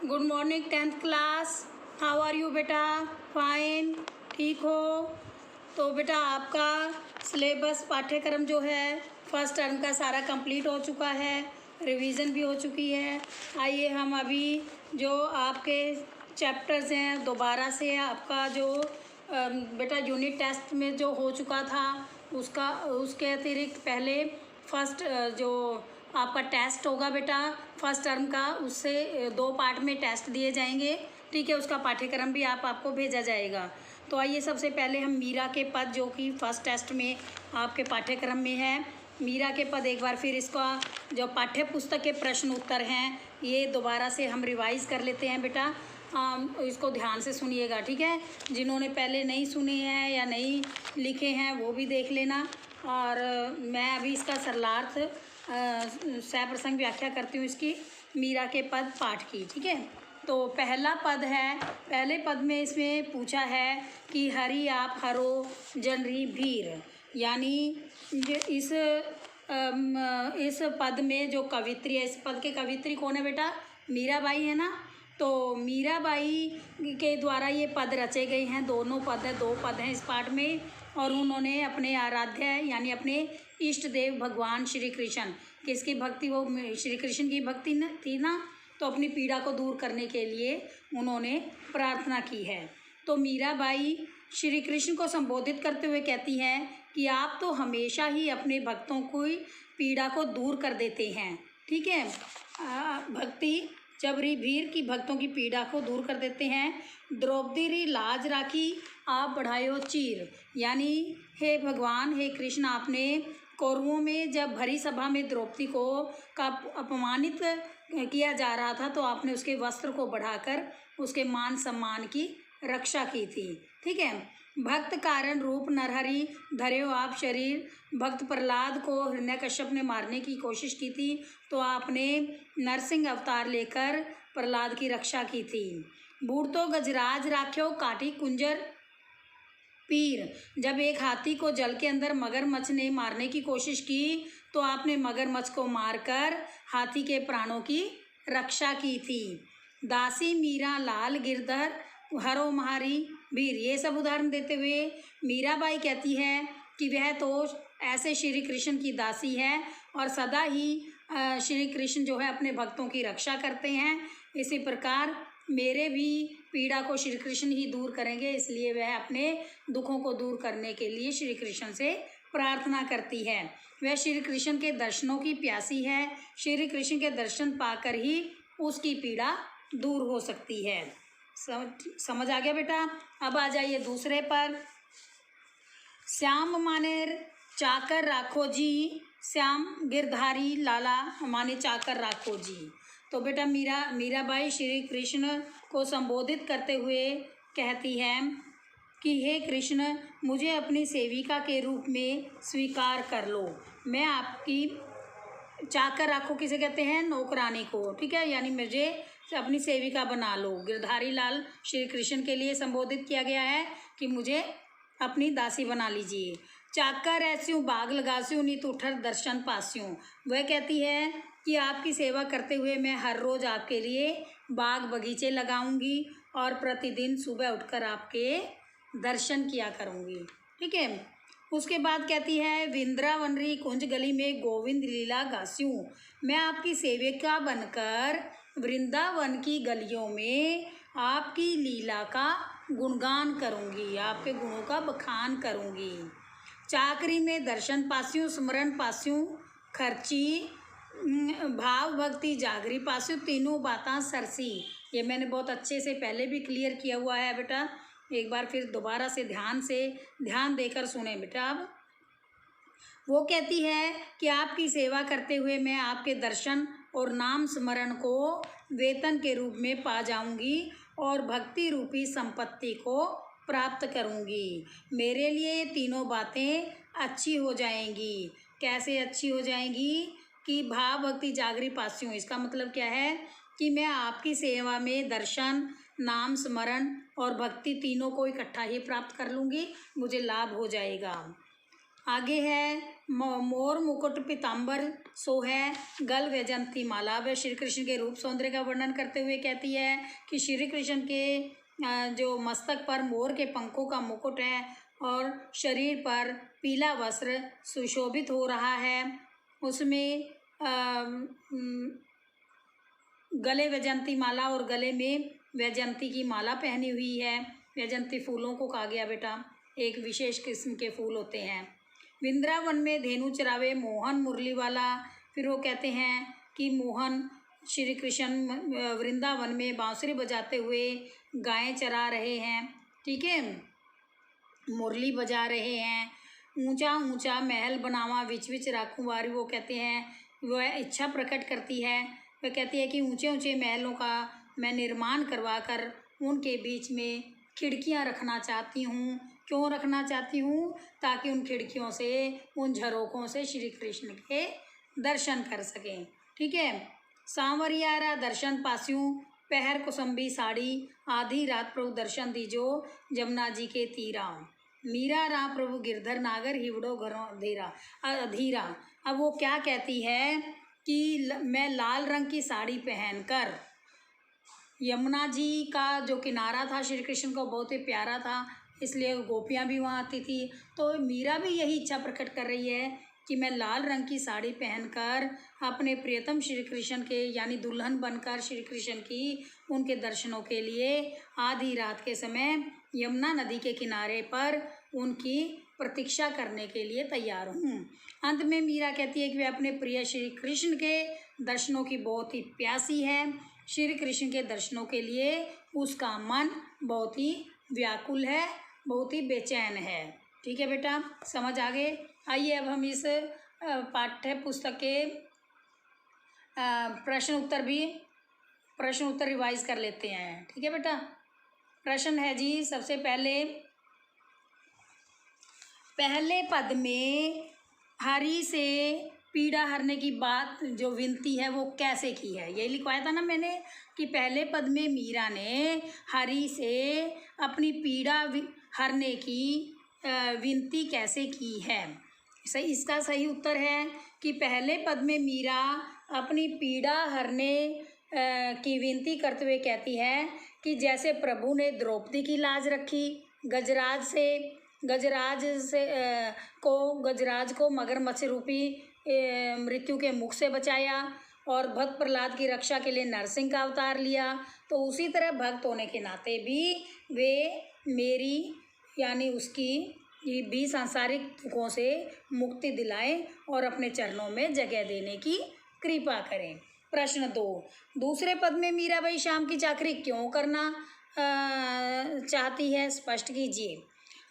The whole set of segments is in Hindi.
Good morning 10th class. How are you बेटा? फाइन, ठीक हो? तो बेटा आपका सिलेबस पाठ्यक्रम जो है फर्स्ट टर्म का सारा कंप्लीट हो चुका है, रिवीजन भी हो चुकी है। आइए हम अभी जो आपके चैप्टर्स हैं दोबारा से आपका जो बेटा यूनिट टेस्ट में जो हो चुका था उसके अतिरिक्त पहले फर्स्ट जो आपका टेस्ट होगा बेटा फर्स्ट टर्म का, उससे 2 पार्ट में टेस्ट दिए जाएंगे, ठीक है। उसका पाठ्यक्रम भी आपको भेजा जाएगा। तो आइए सबसे पहले हम मीरा के पद जो कि फर्स्ट टेस्ट में आपके पाठ्यक्रम में है, मीरा के पद एक बार फिर इसका जो पाठ्य पुस्तक के प्रश्न उत्तर हैं ये दोबारा से हम रिवाइज़ कर लेते हैं बेटा। इसको ध्यान से सुनिएगा, ठीक है। जिन्होंने पहले नहीं सुने हैं या नहीं लिखे हैं वो भी देख लेना। और मैं अभी इसका सरलार्थ सप्रसंग व्याख्या करती हूँ इसकी मीरा के पद पाठ की, ठीक है। तो पहला पद है, पहले पद में इसमें पूछा है कि हरि आप हरो जनरी भीर, यानी इस पद में जो कवित्री है, इस पद के कवित्री कौन है बेटा? मीराबाई है ना। तो मीराबाई के द्वारा ये पद रचे गए हैं, दोनों पद है, 2 पद हैं इस पाठ में। और उन्होंने अपने आराध्य यानी अपने इष्ट देव भगवान श्री कृष्ण, किसकी भक्ति? वो श्री कृष्ण की भक्ति न थी ना, तो अपनी पीड़ा को दूर करने के लिए उन्होंने प्रार्थना की है। तो मीराबाई श्री कृष्ण को संबोधित करते हुए कहती हैं कि आप तो हमेशा ही अपने भक्तों की पीड़ा को दूर कर देते हैं, ठीक है। भक्ति जबरी भीर की भक्तों की पीड़ा को दूर कर देते हैं। द्रौपदी री लाज राखी आप बढ़ायो चीर, यानी हे भगवान, हे कृष्ण, आपने कौरवों में जब भरी सभा में द्रौपदी को का अपमानित किया जा रहा था तो आपने उसके वस्त्र को बढ़ाकर उसके मान सम्मान की रक्षा की थी, ठीक है। भक्त कारण रूप नरहरि धर्यो आप शरीर, भक्त प्रहलाद को हिरण्यकश्यप ने मारने की कोशिश की थी तो आपने नरसिंह अवतार लेकर प्रहलाद की रक्षा की थी। बूढ़तो गजराज राख्यो काटी कुंजर पीर, जब एक हाथी को जल के अंदर मगरमच्छ ने मारने की कोशिश की तो आपने मगरमच्छ को मारकर हाथी के प्राणों की रक्षा की थी। दासी मीरा लाल गिरधर हरो महारी वीर, ये सब उदाहरण देते हुए मीराबाई कहती है कि वह तो ऐसे श्री कृष्ण की दासी है और सदा ही श्री कृष्ण जो है अपने भक्तों की रक्षा करते हैं। इसी प्रकार मेरे भी पीड़ा को श्री कृष्ण ही दूर करेंगे, इसलिए वह अपने दुखों को दूर करने के लिए श्री कृष्ण से प्रार्थना करती है। वह श्री कृष्ण के दर्शनों की प्यासी है, श्री कृष्ण के दर्शन पाकर ही उसकी पीड़ा दूर हो सकती है। समझ आ गया बेटा? अब आ जाइए दूसरे पर। श्याम माने चाकर राखो जी, श्याम गिरधारी लाला माने चाकर राखो जी। तो बेटा मीराबाई श्री कृष्ण को संबोधित करते हुए कहती है कि हे कृष्ण, मुझे अपनी सेविका के रूप में स्वीकार कर लो। मैं आपकी चाकर राखो किसे कहते हैं? नौकरानी को, ठीक है। यानी मुझे अपनी सेविका बना लो। गिरधारी लाल श्री कृष्ण के लिए संबोधित किया गया है कि मुझे अपनी दासी बना लीजिए। चाकर ऐस्यूँ बाग लगास्यूँ नीत उठर दर्शन पास्यूँ, वह कहती है कि आपकी सेवा करते हुए मैं हर रोज़ आपके लिए बाग बगीचे लगाऊंगी और प्रतिदिन सुबह उठकर आपके दर्शन किया करूंगी, ठीक है। उसके बाद कहती है वृंदावनरी कुंज गली में गोविंद लीला गास्यूँ, मैं आपकी सेविका बनकर वृंदावन की गलियों में आपकी लीला का गुणगान करूंगी, आपके गुणों का बखान करूंगी। चाकरी में दर्शन पास्यूँ स्मरण पास्यूँ खर्ची भाव भक्ति जागरी पास्यूँ तीनों बातां सरसी। ये मैंने बहुत अच्छे से पहले भी क्लियर किया हुआ है बेटा, एक बार फिर दोबारा से ध्यान देकर सुने बेटा। अब वो कहती है कि आपकी सेवा करते हुए मैं आपके दर्शन और नाम स्मरण को वेतन के रूप में पा जाऊंगी और भक्ति रूपी संपत्ति को प्राप्त करूंगी। मेरे लिए ये तीनों बातें अच्छी हो जाएंगी। कैसे अच्छी हो जाएंगी? कि भाव भक्ति जागरी पास्यूँ, इसका मतलब क्या है कि मैं आपकी सेवा में दर्शन, नाम स्मरण और भक्ति तीनों को इकट्ठा ही प्राप्त कर लूँगी, मुझे लाभ हो जाएगा। आगे है मोर मुकुट पीताम्बर सो है गल वैजंती माला। वह श्री कृष्ण के रूप सौंदर्य का वर्णन करते हुए कहती है कि श्री कृष्ण के जो मस्तक पर मोर के पंखों का मुकुट है और शरीर पर पीला वस्त्र सुशोभित हो रहा है। उसमें गले वैजंती माला और गले में वैजंती की माला पहनी हुई है। वैजंती फूलों को कहा गया बेटा, एक विशेष किस्म के फूल होते हैं। वृंदावन में धेनु चरावे मोहन मुरली वाला। फिर वो कहते हैं कि मोहन श्री कृष्ण वृंदावन में बांसुरी बजाते हुए गायें चरा रहे हैं, ठीक है, मुरली बजा रहे हैं। ऊंचा ऊंचा महल बनावा विच विच राखूं वारी। वो कहते हैं, वह इच्छा प्रकट करती है, वह कहती है कि ऊंचे ऊंचे महलों का मैं निर्माण करवा कर उनके बीच में खिड़कियां रखना चाहती हूँ। क्यों रखना चाहती हूँ? ताकि उन खिड़कियों से, उन झरोकों से श्री कृष्ण के दर्शन कर सकें, ठीक है। सांवरियारा दर्शन पास्यूं पहर कुसुम्बी साड़ी, आधी रात प्रभु दर्शन दीजो जमुना जी के तीरा। मीरा रा प्रभु गिरधर नागर हिवड़ो घरों अधीरा। अब वो क्या कहती है कि मैं लाल रंग की साड़ी पहनकर, यमुना जी का जो किनारा था श्री कृष्ण को बहुत ही प्यारा था, इसलिए गोपियाँ भी वहाँ आती थी। तो मीरा भी यही इच्छा प्रकट कर रही है कि मैं लाल रंग की साड़ी पहनकर अपने प्रियतम श्री कृष्ण के, यानी दुल्हन बनकर श्री कृष्ण की उनके दर्शनों के लिए आधी रात के समय यमुना नदी के किनारे पर उनकी प्रतीक्षा करने के लिए तैयार हूँ। अंत में मीरा कहती है कि वह अपने प्रिय श्री कृष्ण के दर्शनों की बहुत ही प्यासी है। श्री कृष्ण के दर्शनों के लिए उसका मन बहुत ही व्याकुल है, बहुत ही बेचैन है, ठीक है बेटा, समझ आ गए। आइए अब हम इस पाठ्य पुस्तक के प्रश्न उत्तर रिवाइज कर लेते हैं, ठीक है बेटा। प्रश्न है जी, सबसे पहले पद में हरि से पीड़ा हरने की बात जो विनती है वो कैसे की है, यही लिखवाया था ना मैंने कि पहले पद में मीरा ने हरि से अपनी पीड़ा हरने की विनती कैसे की है। सही, इसका सही उत्तर है कि पहले पद में मीरा अपनी पीड़ा हरने की विनती करते हुए कहती है कि जैसे प्रभु ने द्रौपदी की लाज रखी, गजराज को मगरमच्छ रूपी मृत्यु के मुख से बचाया और भक्त प्रहलाद की रक्षा के लिए नरसिंह का अवतार लिया, तो उसी तरह भक्त होने के नाते भी वे मेरी यानी उसकी ये भी सांसारिक दुखों से मुक्ति दिलाएं और अपने चरणों में जगह देने की कृपा करें। प्रश्न 2, दूसरे पद में मीराबाई शाम की चाकरी क्यों करना चाहती है, स्पष्ट कीजिए।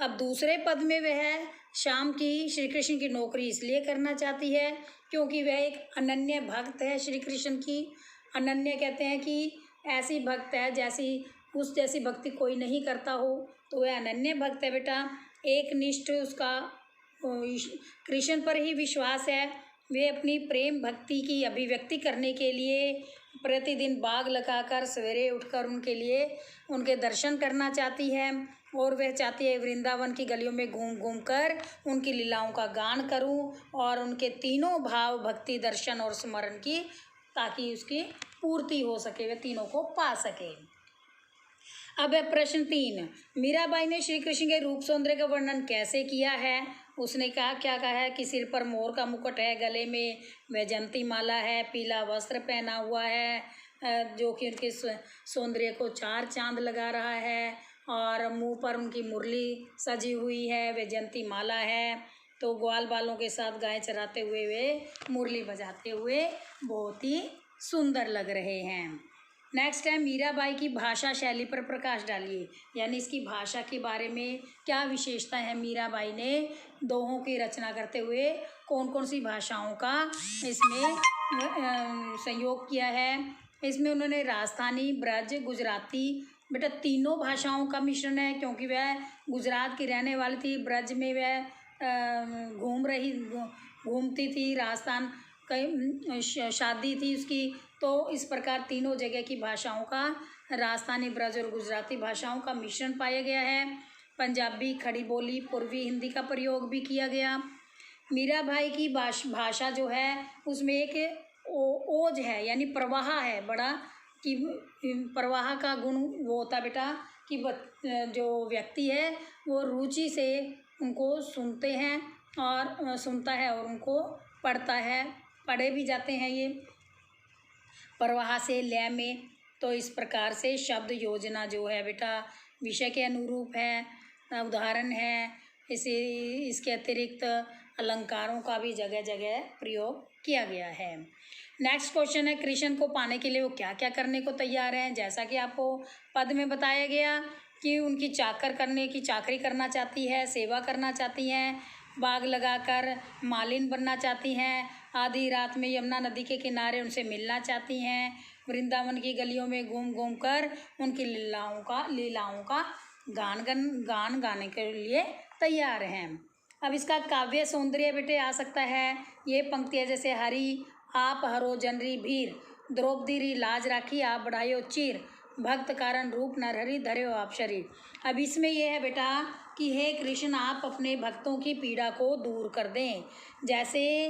अब दूसरे पद में वह शाम की श्री कृष्ण की नौकरी इसलिए करना चाहती है क्योंकि वह एक अनन्य भक्त है श्री कृष्ण की। अनन्य कहते हैं कि ऐसी भक्त है उस जैसी भक्ति कोई नहीं करता हो, तो वह अनन्य भक्त है बेटा। एक निष्ठ उसका कृष्ण पर ही विश्वास है। वे अपनी प्रेम भक्ति की अभिव्यक्ति करने के लिए प्रतिदिन बाग लगाकर सवेरे उठकर उनके लिए उनके दर्शन करना चाहती है और वह चाहती है वृंदावन की गलियों में घूम घूम कर उनकी लीलाओं का गान करूं और उनके तीनों भाव भक्ति, दर्शन और स्मरण की, ताकि उसकी पूर्ति हो सके, वे तीनों को पा सके। अब है प्रश्न 3, मीराबाई ने श्री कृष्ण के रूप सौंदर्य का वर्णन कैसे किया है। उसने क्या कहा है कि सिर पर मोर का मुकुट है, गले में वैजंती माला है, पीला वस्त्र पहना हुआ है जो कि उनके सौंदर्य को 4 चांद लगा रहा है, और मुंह पर उनकी मुरली सजी हुई है, वैजंती माला है, तो ग्वाल बालों के साथ गाय चराते हुए वे मुरली बजाते हुए बहुत ही सुंदर लग रहे हैं। नेक्स्ट है मीराबाई की भाषा शैली पर प्रकाश डालिए, यानी इसकी भाषा के बारे में क्या विशेषता है। मीराबाई ने दोहों की रचना करते हुए कौन कौन सी भाषाओं का इसमें संयोग किया है। इसमें उन्होंने राजस्थानी, ब्रज, गुजराती, बेटा तीनों भाषाओं का मिश्रण है, क्योंकि वह गुजरात की रहने वाली थी, ब्रज में वह घूमती थी, राजस्थान कई शादी थी उसकी, तो इस प्रकार तीनों जगह की भाषाओं का, राजस्थानी, ब्रज और गुजराती भाषाओं का मिश्रण पाया गया है। पंजाबी, खड़ी बोली, पूर्वी हिंदी का प्रयोग भी किया गया। मीराबाई की भाषा जो है उसमें एक ओज है, यानी प्रवाह है बड़ा, कि प्रवाह का गुण वो होता है बेटा कि जो व्यक्ति है वो रुचि से उनको सुनते हैं और सुनता है और उनको पढ़ता है, पढ़े भी जाते हैं ये प्रवाह से लय में। तो इस प्रकार से शब्द योजना जो है बेटा विषय के अनुरूप है, उदाहरण है। इसके अतिरिक्त अलंकारों का भी जगह जगह प्रयोग किया गया है। नेक्स्ट क्वेश्चन है, कृष्ण को पाने के लिए वो क्या क्या करने को तैयार हैं। जैसा कि आपको पद में बताया गया कि उनकी चाकरी करना चाहती है, सेवा करना चाहती हैं, बाग लगाकर मालिन बनना चाहती हैं, आधी रात में यमुना नदी के किनारे उनसे मिलना चाहती हैं, वृंदावन की गलियों में घूम घूम कर उनकी लीलाओं का गान गाने के लिए तैयार हैं। अब इसका काव्य सौंदर्य बेटे आ सकता है, ये पंक्तियाँ जैसे हरि आप हरो जनरी भीर, द्रौपदी री लाज राखी आप बढ़ायो चीर, भक्त कारण रूप नरहरि धर्यो आप शरीर। अब इसमें यह है बेटा कि हे कृष्ण आप अपने भक्तों की पीड़ा को दूर कर दें। जैसे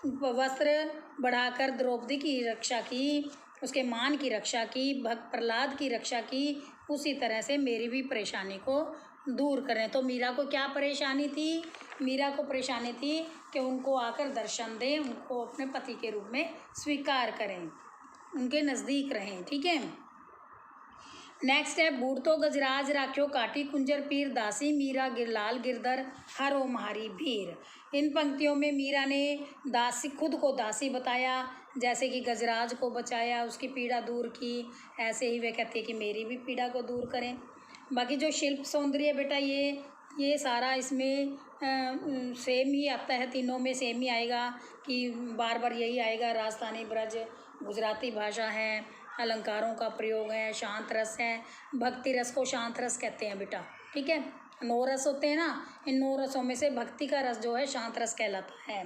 वस्त्र बढ़ाकर द्रौपदी की रक्षा की, उसके मान की रक्षा की, भक्त प्रहलाद की रक्षा की, उसी तरह से मेरी भी परेशानी को दूर करें। तो मीरा को क्या परेशानी थी? मीरा को परेशानी थी कि उनको आकर दर्शन दें, उनको अपने पति के रूप में स्वीकार करें, उनके नज़दीक रहें। ठीक है। नेक्स्ट है, बूढ़तो गजराज राख्यो काटी कुंजर पीर, दासी मीरा गिरलाल गिरधर हरो म्हारी भीर। इन पंक्तियों में मीरा ने खुद को दासी बताया, जैसे कि गजराज को बचाया, उसकी पीड़ा दूर की, ऐसे ही वे कहती है कि मेरी भी पीड़ा को दूर करें। बाकी जो शिल्प सौंदर्य बेटा ये सारा इसमें सेम ही आता है, तीनों में सेम ही आएगा कि बार बार यही आएगा। राजस्थानी ब्रज, गुजराती भाषा है, अलंकारों का प्रयोग है, शांत रस है। भक्ति रस को शांत रस कहते हैं बेटा। ठीक है। 9 रस होते हैं ना, इन 9 रसों में से भक्ति का रस जो है शांत रस कहलाता है।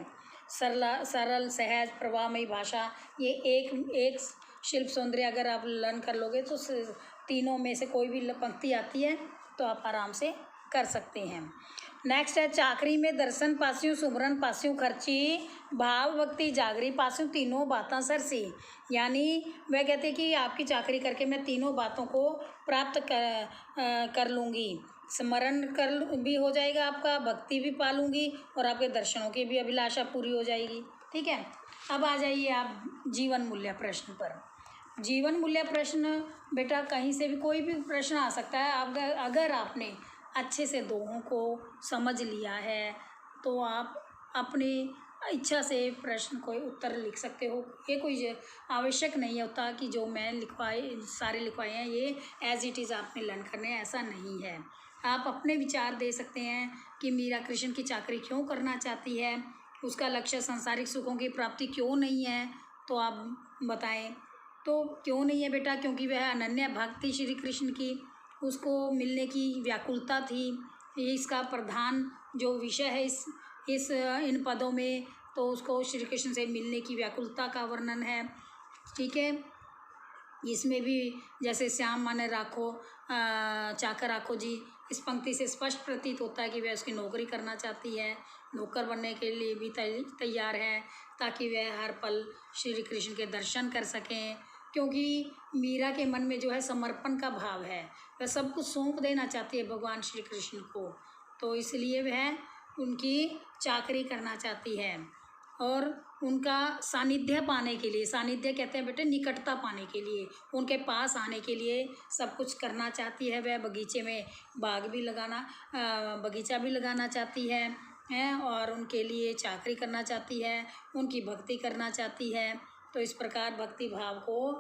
सरल सहज प्रवाहमयी भाषा, ये एक शिल्प सौंदर्य अगर आप लर्न कर लोगे तो तीनों में से कोई भी पंक्ति आती है तो आप आराम से कर सकते हैं। नेक्स्ट है, चाकरी में दर्शन पास्यों सुमरन पास्यों खर्ची, भाव भक्ति जागरी पास्यों तीनों बातें सरसी। यानी वह कहते हैं कि आपकी चाकरी करके मैं तीनों बातों को प्राप्त कर लूँगी, स्मरण कर भी हो जाएगा आपका, भक्ति भी पालूँगी और आपके दर्शनों की भी अभिलाषा पूरी हो जाएगी। ठीक है। अब आ जाइए आप जीवन मूल्य प्रश्न पर। जीवन मूल्य प्रश्न बेटा कहीं से भी कोई भी प्रश्न आ सकता है। अगर आपने अच्छे से दोहों को समझ लिया है तो आप अपनी इच्छा से प्रश्न कोई उत्तर लिख सकते हो। ये कोई आवश्यक नहीं होता कि जो मैं सारे लिखवाए हैं ये एज इट इज़ आपने लर्न करने हैं, ऐसा नहीं है। आप अपने विचार दे सकते हैं कि मीरा कृष्ण की चाकरी क्यों करना चाहती है, उसका लक्ष्य सांसारिक सुखों की प्राप्ति क्यों नहीं है, तो आप बताएं। तो क्यों नहीं है बेटा? क्योंकि वह अनन्य भक्त थी श्री कृष्ण की, उसको मिलने की व्याकुलता थी। ये इसका प्रधान जो विषय है इन पदों में, तो उसको श्री कृष्ण से मिलने की व्याकुलता का वर्णन है। ठीक है। इसमें भी जैसे श्याम माने राखो चाकर राखो जी, इस पंक्ति से स्पष्ट प्रतीत होता है कि वह उसकी नौकरी करना चाहती है, नौकर बनने के लिए भी तैयार है, ताकि वह हर पल श्री कृष्ण के दर्शन कर सकें। क्योंकि मीरा के मन में जो है समर्पण का भाव है, वह सब कुछ सौंप देना चाहती है भगवान श्री कृष्ण को, तो इसलिए वह उनकी चाकरी करना चाहती है और उनका सानिध्य पाने के लिए, सानिध्य कहते हैं बेटे निकटता पाने के लिए, उनके पास आने के लिए सब कुछ करना चाहती है। वह बगीचे में बगीचा भी लगाना चाहती है और उनके लिए चाकरी करना चाहती है, उनकी भक्ति करना चाहती है। तो इस प्रकार भक्ति भाव को